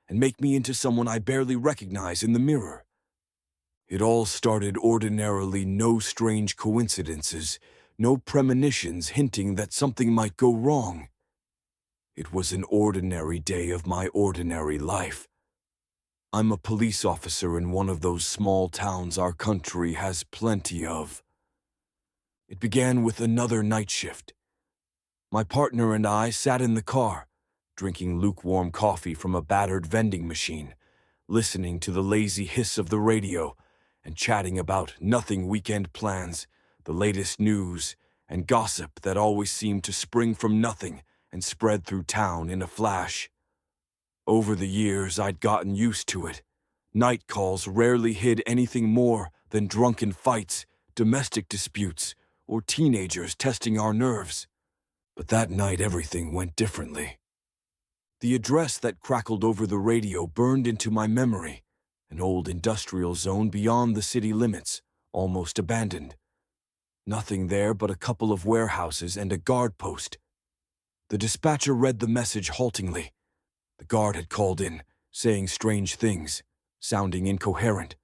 and make me into someone I barely recognize in the mirror. It all started ordinarily, no strange coincidences, no premonitions hinting that something might go wrong. It was an ordinary day of my ordinary life. I'm a police officer in one of those small towns our country has plenty of. It began with another night shift. My partner and I sat in the car, drinking lukewarm coffee from a battered vending machine, listening to the lazy hiss of the radio, and chatting about nothing weekend plans, the latest news, and gossip that always seemed to spring from nothing and spread through town in a flash. Over the years, I'd gotten used to it. Night calls rarely hid anything more than drunken fights, domestic disputes, or teenagers testing our nerves. But that night, everything went differently. The address that crackled over the radio burned into my memory, an old industrial zone beyond the city limits, almost abandoned. Nothing there but a couple of warehouses and a guard post. The dispatcher read the message haltingly. The guard had called in, saying strange things, sounding incoherent.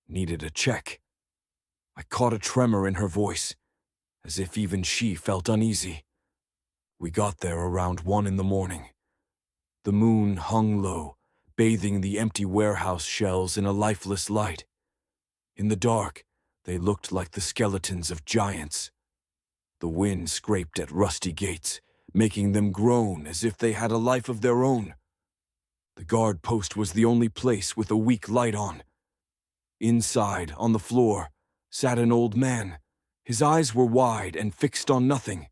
Needed a check. I caught a tremor in her voice, as if even she felt uneasy. We got there around 1 in the morning. The moon hung low, bathing the empty warehouse shells in a lifeless light. In the dark, they looked like the skeletons of giants. The wind scraped at rusty gates, making them groan as if they had a life of their own. The guard post was the only place with a weak light on. Inside, on the floor, sat an old man. His eyes were wide and fixed on nothing.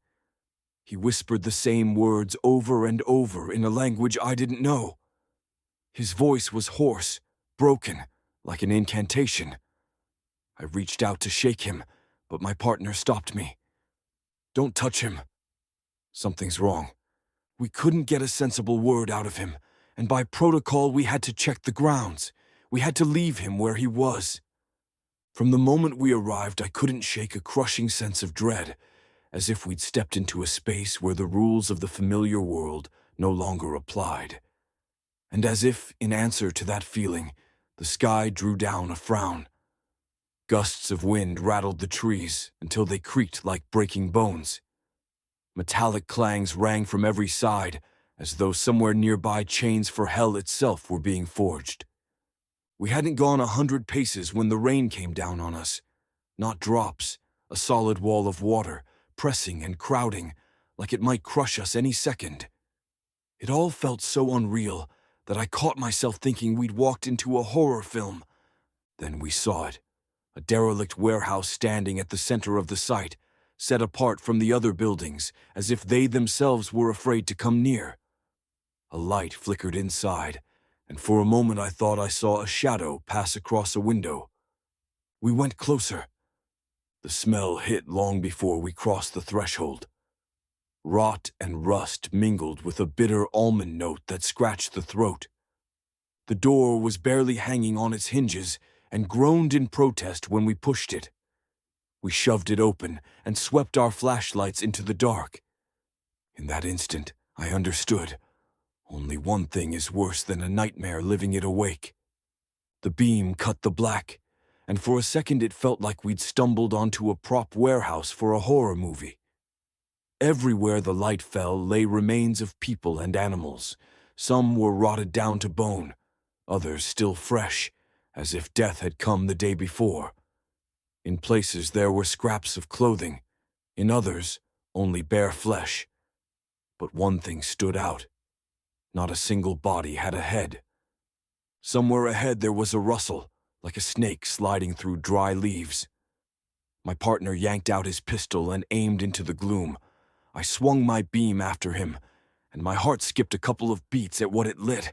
He whispered the same words over and over in a language I didn't know. His voice was hoarse, broken, like an incantation. I reached out to shake him, but my partner stopped me. "Don't touch him. Something's wrong." We couldn't get a sensible word out of him, and by protocol we had to check the grounds. We had to leave him where he was. From the moment we arrived, I couldn't shake a crushing sense of dread, as if we'd stepped into a space where the rules of the familiar world no longer applied. And as if, in answer to that feeling, the sky drew down a frown. Gusts of wind rattled the trees until they creaked like breaking bones. Metallic clangs rang from every side, as though somewhere nearby chains for hell itself were being forged. We hadn't gone 100 paces when the rain came down on us. Not drops, a solid wall of water, pressing and crowding, like it might crush us any second. It all felt so unreal that I caught myself thinking we'd walked into a horror film. Then we saw it, a derelict warehouse standing at the center of the site, set apart from the other buildings, as if they themselves were afraid to come near. A light flickered inside, and for a moment I thought I saw a shadow pass across a window. We went closer. The smell hit long before we crossed the threshold. Rot and rust mingled with a bitter almond note that scratched the throat. The door was barely hanging on its hinges and groaned in protest when we pushed it. We shoved it open and swept our flashlights into the dark. In that instant, I understood. Only one thing is worse than a nightmare living it awake. The beam cut the black, and for a second it felt like we'd stumbled onto a prop warehouse for a horror movie. Everywhere the light fell lay remains of people and animals. Some were rotted down to bone, others still fresh, as if death had come the day before. In places there were scraps of clothing, in others only bare flesh. But one thing stood out. Not a single body had a head. Somewhere ahead there was a rustle, like a snake sliding through dry leaves. My partner yanked out his pistol and aimed into the gloom. I swung my beam after him, and my heart skipped a couple of beats at what it lit.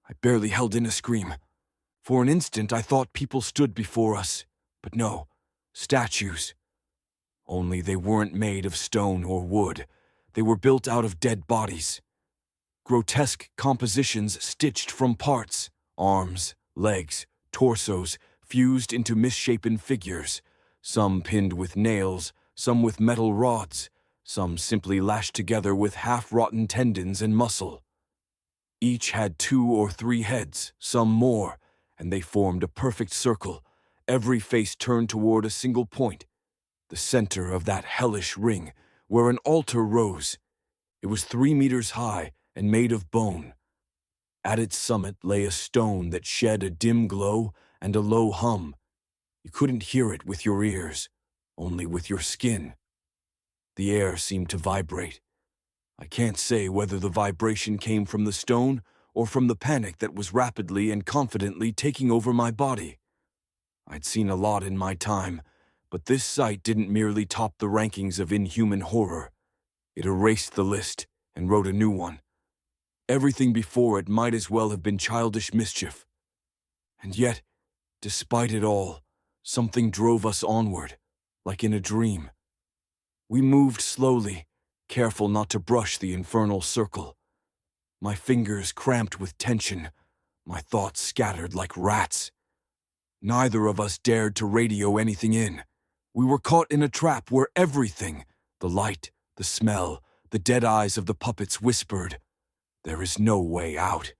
I barely held in a scream. For an instant I thought people stood before us, but no, statues. Only they weren't made of stone or wood. They were built out of dead bodies. Grotesque compositions stitched from parts, arms, legs, torsos, fused into misshapen figures, some pinned with nails, some with metal rods, some simply lashed together with half-rotten tendons and muscle. Each had 2 or 3 heads, some more, and they formed a perfect circle, every face turned toward a single point, the center of that hellish ring, where an altar rose. It was 3 meters high and made of bone. At its summit lay a stone that shed a dim glow and a low hum. You couldn't hear it with your ears, only with your skin. The air seemed to vibrate. I can't say whether the vibration came from the stone or from the panic that was rapidly and confidently taking over my body. I'd seen a lot in my time, but this sight didn't merely top the rankings of inhuman horror. It erased the list and wrote a new one. Everything before it might as well have been childish mischief. And yet, despite it all, something drove us onward, like in a dream. We moved slowly, careful not to brush the infernal circle. My fingers cramped with tension, my thoughts scattered like rats. Neither of us dared to radio anything in. We were caught in a trap where everything, the light, the smell, the dead eyes of the puppets whispered, "There is no way out."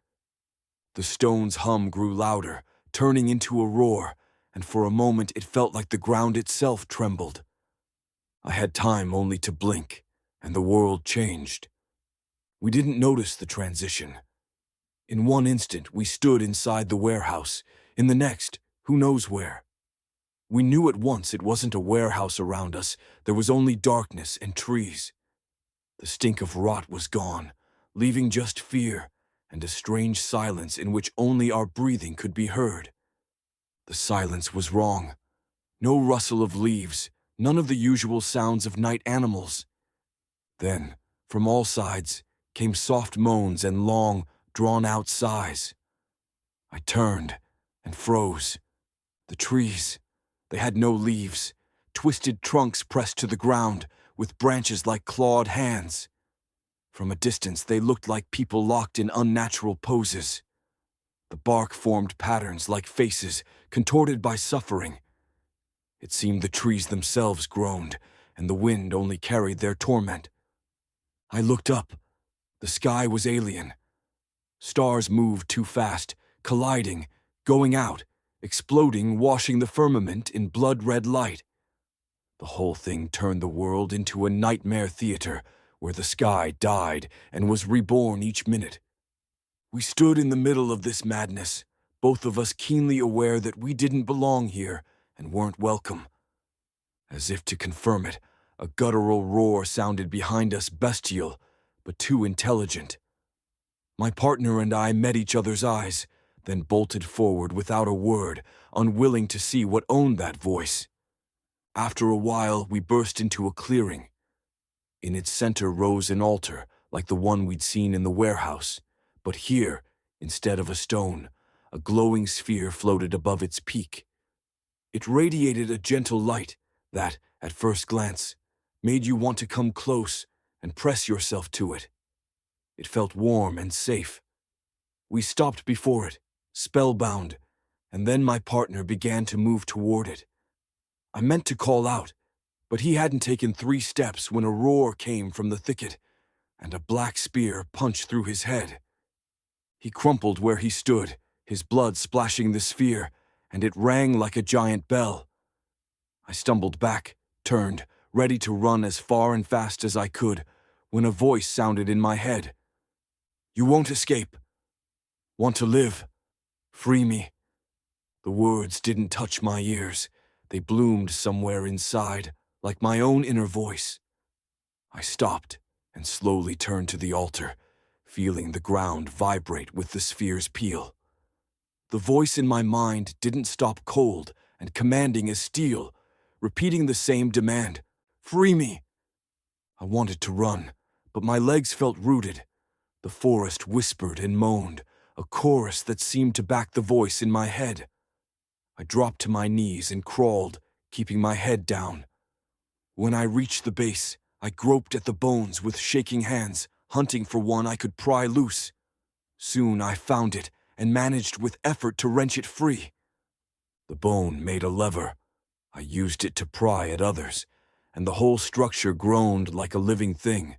The stone's hum grew louder, turning into a roar, and for a moment it felt like the ground itself trembled. I had time only to blink, and the world changed. We didn't notice the transition. In one instant, we stood inside the warehouse. In the next, who knows where. We knew at once it wasn't a warehouse around us. There was only darkness and trees. The stink of rot was gone, leaving just fear and a strange silence in which only our breathing could be heard. The silence was wrong. No rustle of leaves, none of the usual sounds of night animals. Then, from all sides, came soft moans and long, drawn-out sighs. I turned and froze. The trees, they had no leaves, twisted trunks pressed to the ground, with branches like clawed hands. From a distance, they looked like people locked in unnatural poses. The bark formed patterns like faces, contorted by suffering. It seemed the trees themselves groaned, and the wind only carried their torment. I looked up. The sky was alien. Stars moved too fast, colliding, going out, exploding, washing the firmament in blood-red light. The whole thing turned the world into a nightmare theater where the sky died and was reborn each minute. We stood in the middle of this madness, both of us keenly aware that we didn't belong here and weren't welcome. As if to confirm it, a guttural roar sounded behind us, bestial, but too intelligent. My partner and I met each other's eyes, then bolted forward without a word, unwilling to see what owned that voice. After a while, we burst into a clearing. In its center rose an altar, like the one we'd seen in the warehouse, but here, instead of a stone, a glowing sphere floated above its peak. It radiated a gentle light that, at first glance, made you want to come close and press yourself to it. It felt warm and safe. We stopped before it, spellbound, and then my partner began to move toward it. I meant to call out, but he hadn't taken 3 steps when a roar came from the thicket, and a black spear punched through his head. He crumpled where he stood, his blood splashing the sphere, and it rang like a giant bell. I stumbled back, turned, ready to run as far and fast as I could, when a voice sounded in my head. "You won't escape. Want to live? Free me." The words didn't touch my ears. They bloomed somewhere inside, like my own inner voice. I stopped and slowly turned to the altar, feeling the ground vibrate with the sphere's peel. The voice in my mind didn't stop cold and commanding as steel, repeating the same demand, "Free me." I wanted to run, but my legs felt rooted. The forest whispered and moaned, a chorus that seemed to back the voice in my head. I dropped to my knees and crawled, keeping my head down. When I reached the base, I groped at the bones with shaking hands, hunting for one I could pry loose. Soon I found it and managed with effort to wrench it free. The bone made a lever. I used it to pry at others, and the whole structure groaned like a living thing.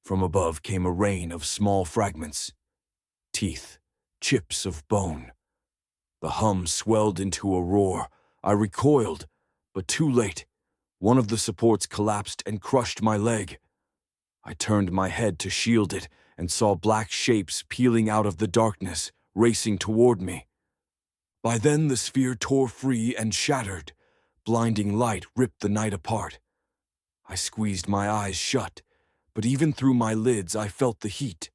From above came a rain of small fragments. teeth, chips of bone. The hum swelled into a roar. I recoiled, but too late. One of the supports collapsed and crushed my leg. I turned my head to shield it and saw black shapes peeling out of the darkness, racing toward me. By then the sphere tore free and shattered. Blinding light ripped the night apart. I squeezed my eyes shut, but even through my lids I felt the heat.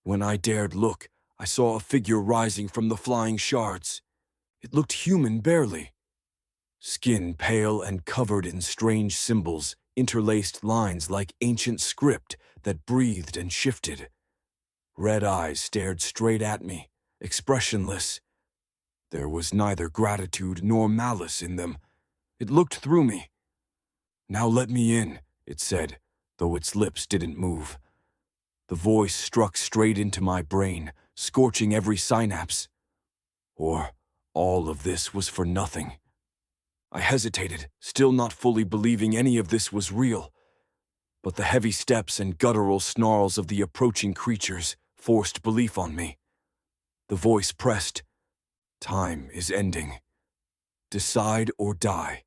When I dared look, I saw a figure rising from the flying shards. It looked human barely. Skin pale and covered in strange symbols, interlaced lines like ancient script that breathed and shifted. Red eyes stared straight at me, expressionless. There was neither gratitude nor malice in them. It looked through me. "Now let me in," it said, though its lips didn't move. The voice struck straight into my brain, scorching every synapse. Or all of this was for nothing. I hesitated, still not fully believing any of this was real. But the heavy steps and guttural snarls of the approaching creatures forced belief on me. The voice pressed, "Time is ending. Decide or die."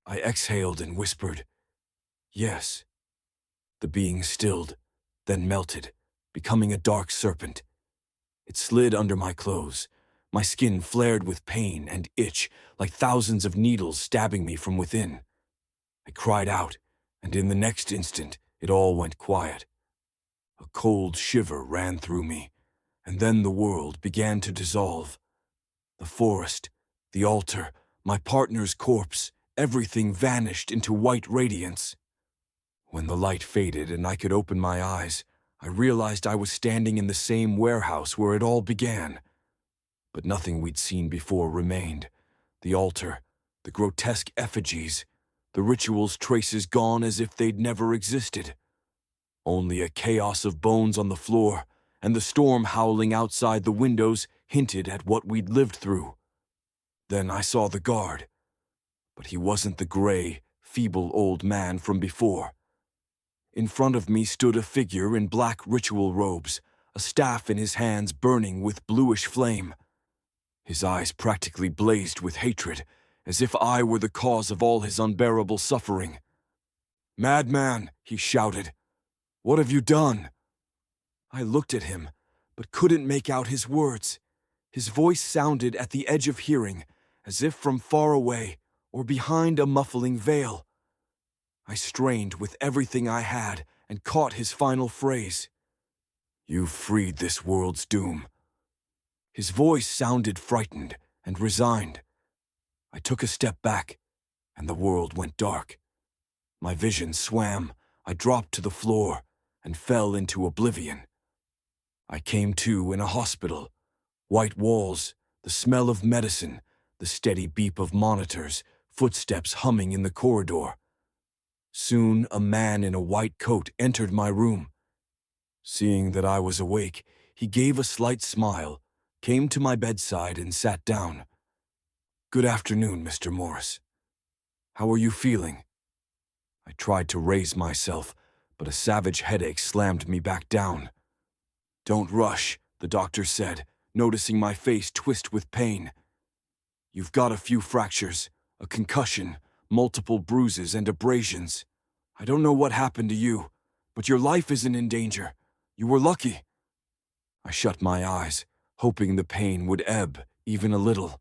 I exhaled and whispered, "Yes." The being stilled, then melted, becoming a dark serpent. It slid under my clothes. My skin flared with pain and itch, like thousands of needles stabbing me from within. I cried out, and in the next instant, it all went quiet. A cold shiver ran through me, and then the world began to dissolve. The forest, the altar, my partner's corpse, everything vanished into white radiance. When the light faded and I could open my eyes, I realized I was standing in the same warehouse where it all began. But nothing we'd seen before remained. The altar, the grotesque effigies, the ritual's traces gone as if they'd never existed. Only a chaos of bones on the floor, and the storm howling outside the windows hinted at what we'd lived through. Then I saw the guard. But he wasn't the gray, feeble old man from before. In front of me stood a figure in black ritual robes, a staff in his hands burning with bluish flame. His eyes practically blazed with hatred, as if I were the cause of all his unbearable suffering. "Madman," he shouted, "what have you done?" I looked at him, but couldn't make out his words. His voice sounded at the edge of hearing, as if from far away or behind a muffling veil. I strained with everything I had and caught his final phrase. "You've freed this world's doom." His voice sounded frightened and resigned. I took a step back, and the world went dark. My vision swam, I dropped to the floor, and fell into oblivion. I came to in a hospital. White walls, the smell of medicine, the steady beep of monitors, footsteps humming in the corridor. Soon a man in a white coat entered my room. Seeing that I was awake, he gave a slight smile, came to my bedside and sat down. "Good afternoon, Mr. Morris. How are you feeling?" I tried to raise myself, but a savage headache slammed me back down. "Don't rush," the doctor said, noticing my face twist with pain. "You've got a few fractures, a concussion, multiple bruises and abrasions. I don't know what happened to you, but your life isn't in danger. You were lucky." I shut my eyes, hoping the pain would ebb even a little.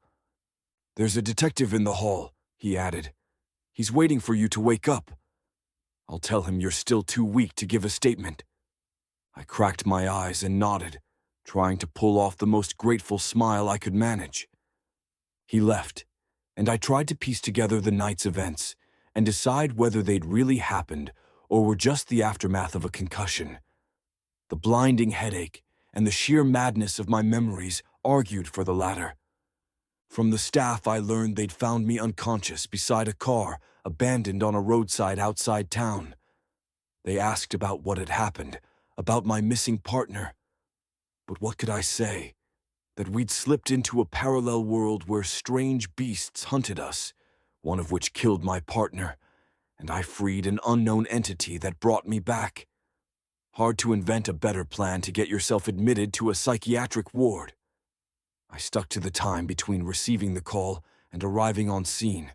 "There's a detective in the hall," he added. "He's waiting for you to wake up. I'll tell him you're still too weak to give a statement." I cracked my eyes and nodded, trying to pull off the most grateful smile I could manage. He left, and I tried to piece together the night's events and decide whether they'd really happened or were just the aftermath of a concussion. The blinding headache and the sheer madness of my memories argued for the latter. From the staff, I learned they'd found me unconscious beside a car abandoned on a roadside outside town. They asked about what had happened, about my missing partner. But what could I say? That we'd slipped into a parallel world where strange beasts hunted us, one of which killed my partner, and I freed an unknown entity that brought me back. Hard to invent a better plan to get yourself admitted to a psychiatric ward. I stuck to the time between receiving the call and arriving on scene.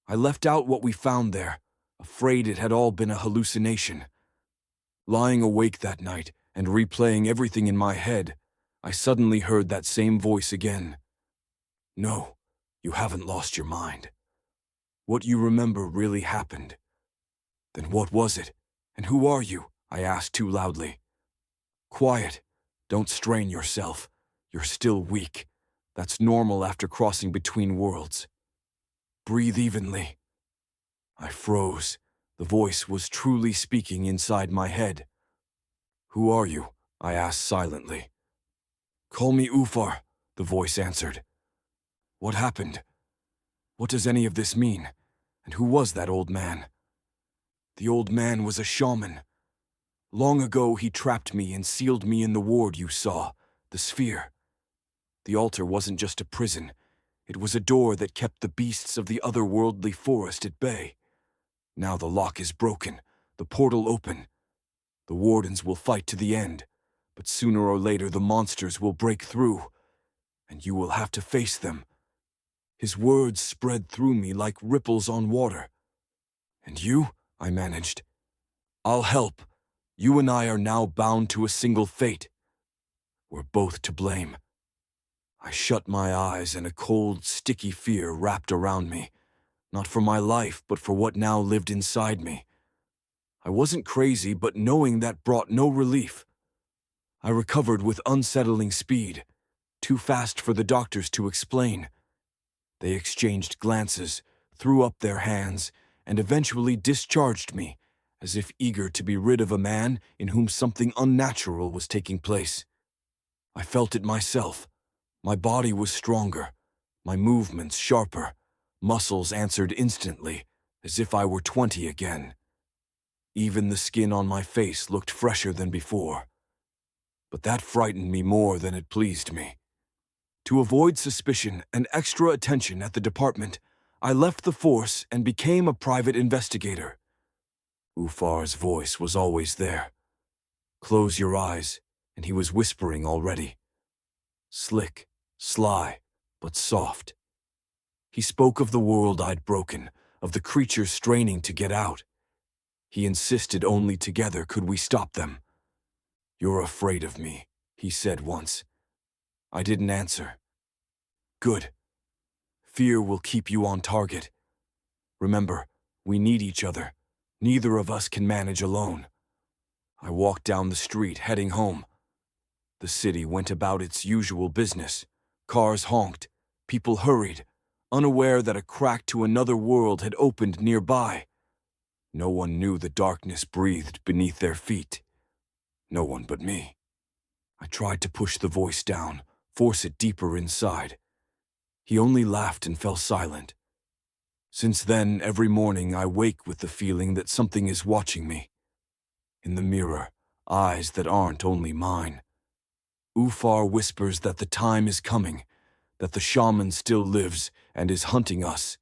I left out what we found there, afraid it had all been a hallucination. Lying awake that night and replaying everything in my head, I suddenly heard that same voice again. No, you haven't lost your mind. What you remember really happened. Then what was it? And who are you? I asked too loudly. Quiet. Don't strain yourself. You're still weak. That's normal after crossing between worlds. Breathe evenly. I froze. The voice was truly speaking inside my head. Who are you? I asked silently. Call me Ufar, the voice answered. What happened? What does any of this mean? And who was that old man? The old man was a shaman. Long ago he trapped me and sealed me in the ward you saw, the sphere. The altar wasn't just a prison. It was a door that kept the beasts of the otherworldly forest at bay. Now the lock is broken, the portal open. The wardens will fight to the end, but sooner or later the monsters will break through, and you will have to face them. His words spread through me like ripples on water. And you? I managed. I'll help. You and I are now bound to a single fate. We're both to blame. I shut my eyes and a cold, sticky fear wrapped around me. Not for my life, but for what now lived inside me. I wasn't crazy, but knowing that brought no relief. I recovered with unsettling speed, too fast for the doctors to explain. They exchanged glances, threw up their hands, and eventually discharged me, as if eager to be rid of a man in whom something unnatural was taking place. I felt it myself. My body was stronger, my movements sharper, muscles answered instantly, as if I were 20 again. Even the skin on my face looked fresher than before. But that frightened me more than it pleased me. To avoid suspicion and extra attention at the department, I left the force and became a private investigator. Ufar's voice was always there. Close your eyes, and he was whispering already. Slick, sly, but soft. He spoke of the world I'd broken, of the creatures straining to get out. He insisted only together could we stop them. You're afraid of me, he said once. I didn't answer. Good. Fear will keep you on target. Remember, we need each other. Neither of us can manage alone. I walked down the street, heading home. The city went about its usual business. Cars honked. People hurried, unaware that a crack to another world had opened nearby. No one knew the darkness breathed beneath their feet. No one but me. I tried to push the voice down, force it deeper inside. He only laughed and fell silent. Since then, every morning I wake with the feeling that something is watching me. In the mirror, eyes that aren't only mine. Ufar whispers that the time is coming, that the shaman still lives and is hunting us,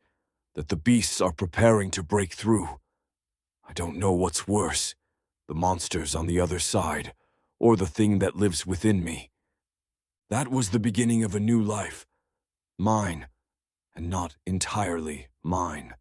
that the beasts are preparing to break through. I don't know what's worse, the monsters on the other side, or the thing that lives within me. That was the beginning of a new life. Mine, and not entirely mine.